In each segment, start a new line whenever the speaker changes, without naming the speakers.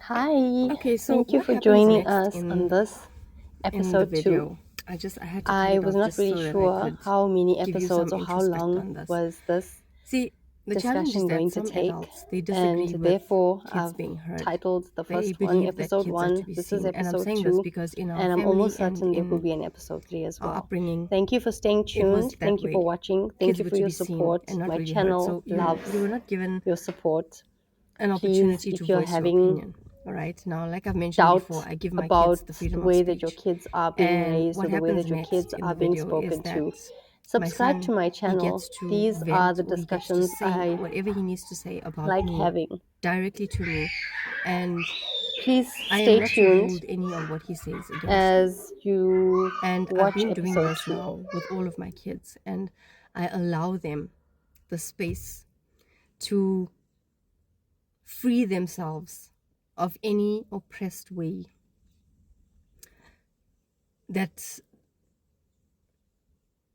Hi,
Okay, so
thank you
what
for
happens
joining
next
us on this
in the
episode 2.
video? I had to cut
I
it
was
off
not
just
really
so that I
sure
could
how many
give you
episodes
some
or how
introspect
long
on this.
was this
See, the challenge
discussion
is that
going to
some
take,
adults, they
and
disagree with
therefore
kids
I've
being heard.
titled the
They
first one
believe that
episode
kids are to
1.
be
This is
seen. And I'm
episode
saying this
2,
because in our
and I'm
family
almost
and
certain there will
in
be an episode 3 as
our
well.
upbringing,
Thank you for staying
it was
tuned.
that
Thank you for
way.
watching. Thank
Kids
you
were
for
to
your
be seen
support.
and not
My
really heard.
channel
So
loves
you were not given
your support.
an
Please,
opportunity to
if you're
voice your
having
opinion. All right. Now, like I've mentioned
doubt
before, I give my
about
kids the
the
freedom of
way
speech.
that your kids are being
And
raised
what
or the way
happens
that your
next
kids
in
are
the
being
video
spoken
is that
to.
my
Subscribe
son,
to my
he
channel.
gets to
These
vent
are the
or he gets to
discussions
say
I
whatever he needs to say about
like
me
having.
directly to me, and
Please
I am
stay
not to
tuned
hold any of what he says against me.
as you
And I've
watch
been doing
episode
this
2.
now with all of my kids, and I allow them the space to free themselves of any oppressed way that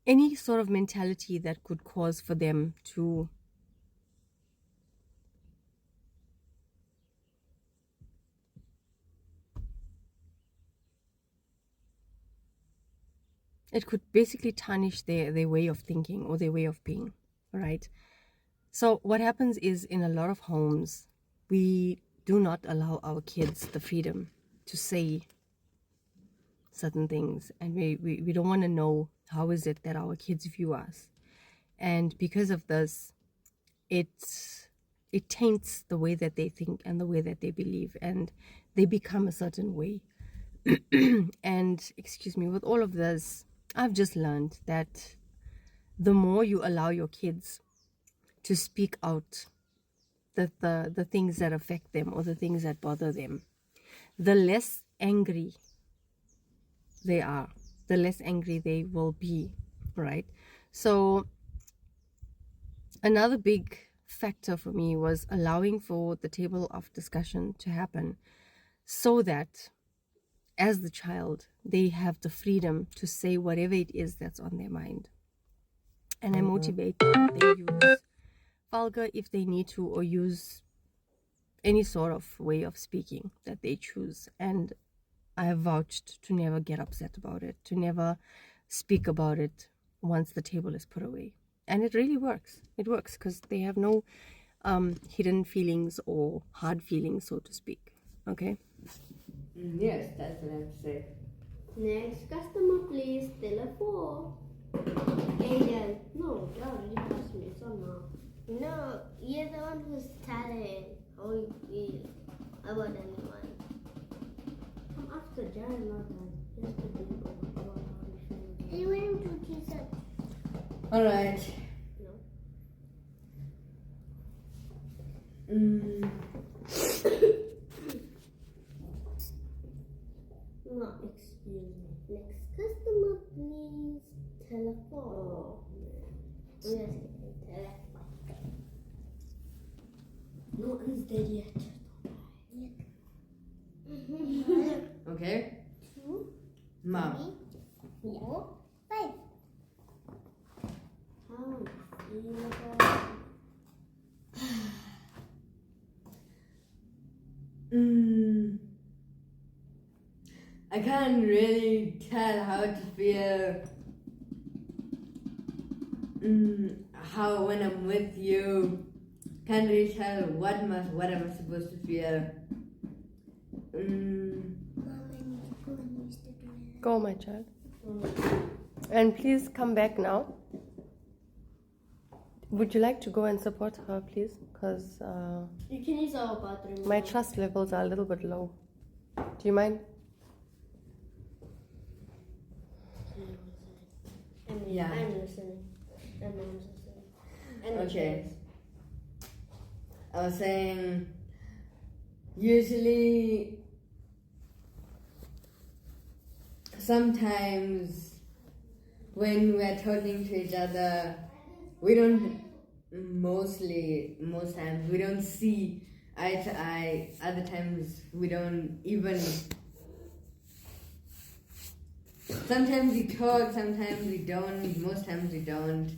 any sort of mentality that could cause for them to it could basically tarnish their way of thinking or their way of being, right? So what happens is in a lot of homes, we do not allow our kids the freedom to say certain things, and we don't want to know how is it that our kids view us. And because of this, it taints the way that they think and the way that they believe, and they become a certain way. And excuse me, with all of this, I've just learned that the more you allow your kids to speak out the things that affect them or the things that bother them, the less angry they are, the less angry they will be, right? So another big factor for me was allowing for the table of discussion to happen, so that as the child, they have the freedom to say whatever it is that's on their mind. And I motivate them. They use vulgar if they need to, or use any sort of way of speaking that they choose. And I have vouched to never get upset about it, to never speak about it once the table is put away. And it really works. It works because they have no hidden feelings or hard feelings, so to speak. Okay?
Yes, that's what I have to say.
Next customer, please. Teller 4. Angel. No, you already passed me. So now. No, you're the one who's telling how you feel about anyone. Come after Jared, not done. Just to think about how you feel. You went to Jesus.
Alright.
No. No, excuse me. Next customer, please. Telephone. Yes, telephone. No one's dead yet.
Okay.
2,
Mom.
3, 4, 5. How do you feel about
I can't really tell how to feel. How when I'm with you, can't really tell what I'm supposed to feel.
Go, my child. And please come back now. Would you like to go and support her, please? Because
You can use our bathroom.
my trust levels are a little bit low. Do you mind?
Yeah.
I'm listening. And mom's listening. And the
Okay.
kids.
I was saying, usually, sometimes when we're talking to each other, we don't, most times, we don't see eye to eye. Other times, we don't even, sometimes we talk, sometimes we don't, most times we don't.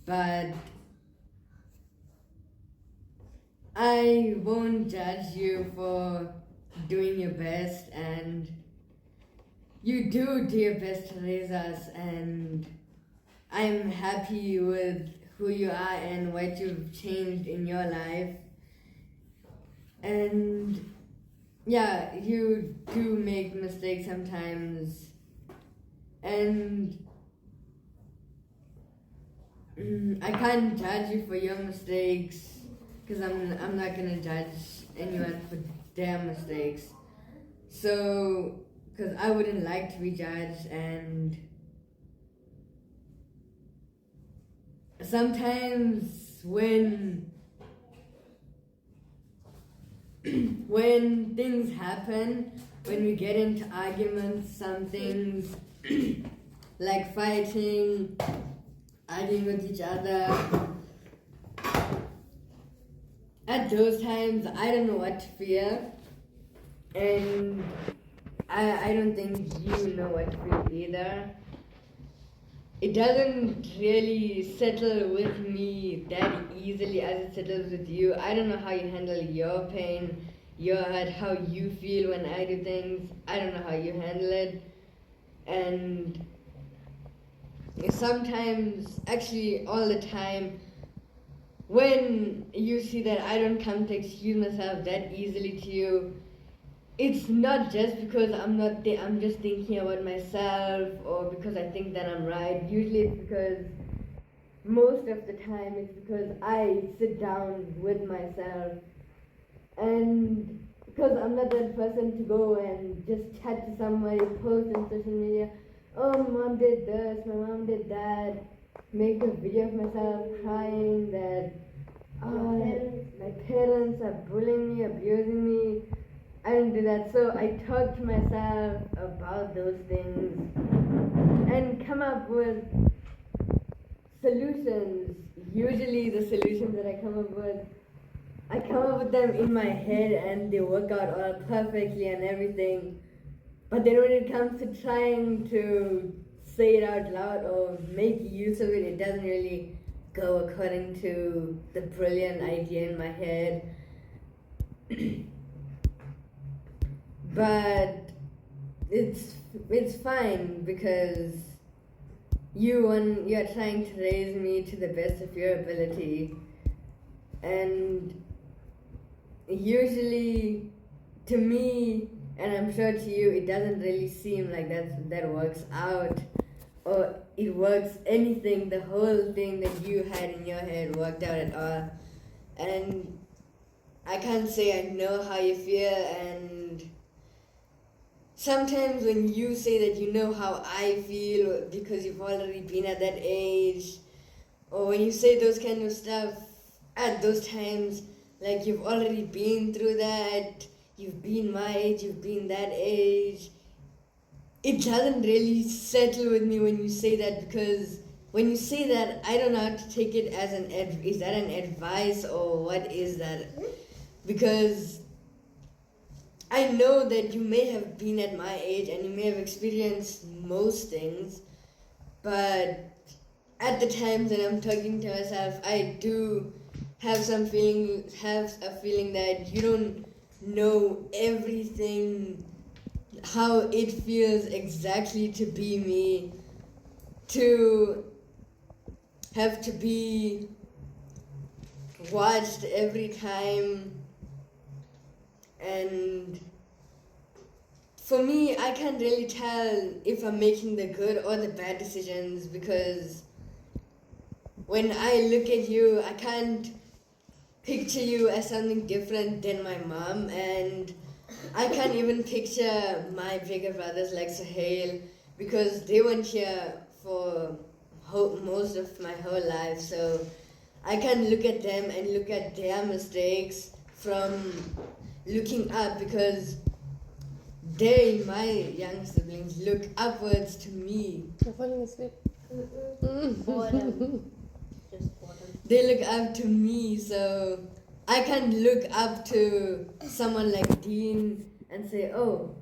But I won't judge you for doing your best, and you do your best to raise us, and I'm happy with who you are and what you've changed in your life. And yeah, you do make mistakes sometimes, and I can't judge you for your mistakes, because I'm not gonna judge anyone for their mistakes. So, because I wouldn't like to be judged, and sometimes when things happen, when we get into arguments, some things like fighting, arguing with each other, at those times I don't know what to feel, and I don't think you know what to feel either. It doesn't really settle with me that easily as it settles with you. I don't know how you handle your pain, your hurt, how you feel when I do things. I don't know how you handle it. And sometimes, actually all the time, when you see that I don't come to excuse myself that easily to you, it's not just because I'm just thinking about myself, or because I think that I'm right. Usually it's because, most of the time, it's because I sit down with myself, and because I'm not that person to go and just chat to somebody, post on social media, oh, my mom did this, my mom did that, make a video of myself crying that, oh, my parents are bullying me, abusing me. I don't do that. So I talk to myself about those things and come up with solutions. Usually the solutions that I come up with them in my head, and they work out all perfectly and everything. But then when it comes to trying to say it out loud or make use of it, it doesn't really go according to the brilliant idea in my head. But it's fine, because you're trying to raise me to the best of your ability, and usually to me, and I'm sure to you, it doesn't really seem like that works out, or it works anything. The whole thing that you had in your head worked out at all, and I can't say I know how you feel. And sometimes when you say that you know how I feel because you've already been at that age, or when you say those kind of stuff at those times, like you've already been through that, you've been my age, you've been that age, it doesn't really settle with me when you say that, because when you say that, I don't know how to take it as is that an advice or what is that? Because I know that you may have been at my age and you may have experienced most things, but at the times that I'm talking to myself, I do have a feeling that you don't know everything, how it feels exactly to be me, to have to be watched every time. And for me, I can't really tell if I'm making the good or the bad decisions, because when I look at you, I can't picture you as something different than my mom, and I can't even picture my bigger brothers like Sahel, because they weren't here for most of my whole life. So I can look at them and look at their mistakes from looking up, because they, my young siblings, look upwards to me.
You're falling asleep.
Boredom. Just boredom.
They look up to me, so I can't look up to someone like Dean and say, oh,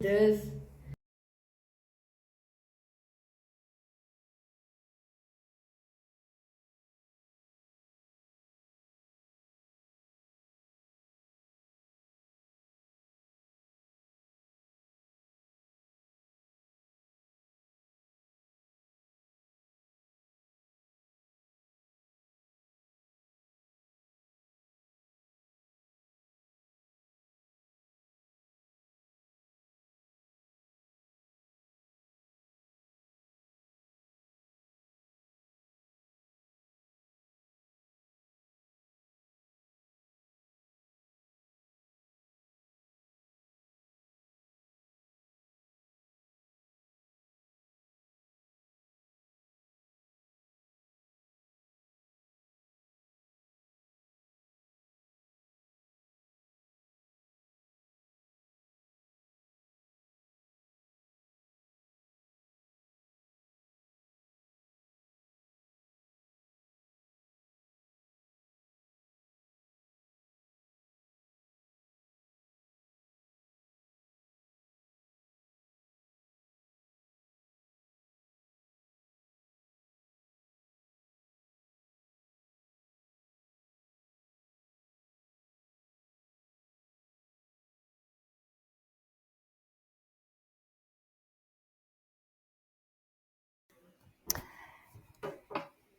This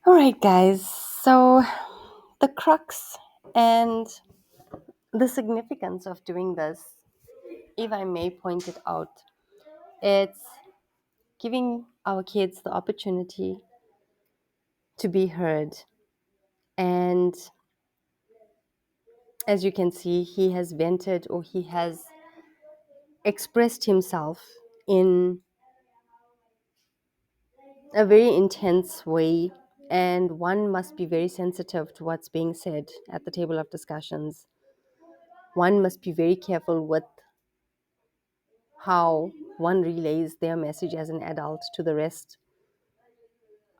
All right, guys. So, the crux and the significance of doing this, if I may point it out, it's giving our kids the opportunity to be heard. And as you can see, he has vented, or he has expressed himself in a very intense way, and one must be very sensitive to what's being said at the table of discussions. One must be very careful with how one relays their message as an adult to the rest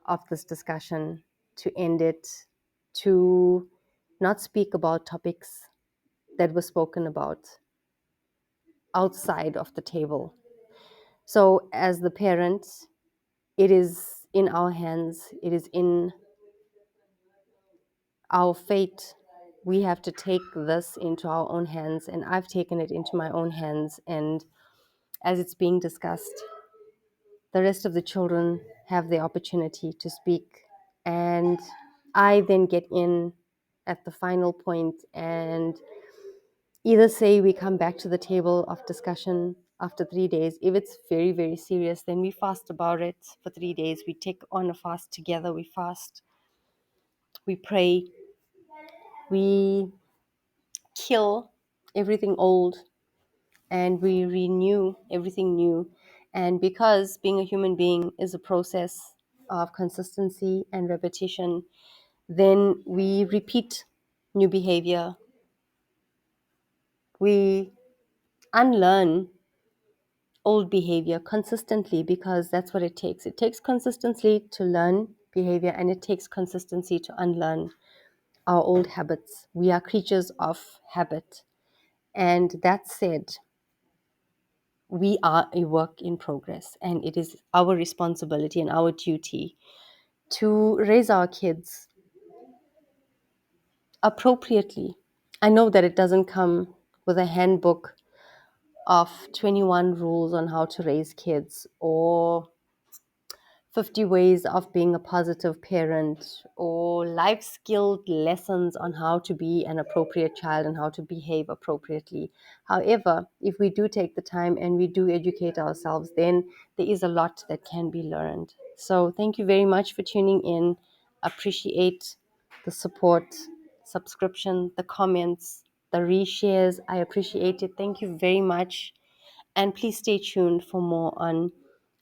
of this discussion, to end it, to not speak about topics that were spoken about outside of the table. So, as the parent, it is in our hands, it is in our fate. We have to take this into our own hands, and I've taken it into my own hands. And as it's being discussed, the rest of the children have the opportunity to speak, and I then get in at the final point and either say we come back to the table of discussion after 3 days. If it's very, very serious, then we fast about it for 3 days. We take on a fast together. We fast, we pray, we kill everything old, and we renew everything new. And because being a human being is a process of consistency and repetition, then we repeat new behavior. We unlearn old behavior consistently, because that's what it takes. It takes consistency to learn behavior, and it takes consistency to unlearn our old habits. We are creatures of habit. And that said, we are a work in progress, and it is our responsibility and our duty to raise our kids appropriately. I know that it doesn't come with a handbook of 21 rules on how to raise kids, or 50 ways of being a positive parent, or life skilled lessons on how to be an appropriate child and how to behave appropriately. However, if we do take the time and we do educate ourselves, then there is a lot that can be learned. So thank you very much for tuning in. Appreciate the support, subscription, the comments, the reshares. I appreciate it. Thank you very much. And please stay tuned for more on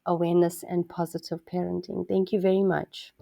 awareness and positive parenting. Thank you very much.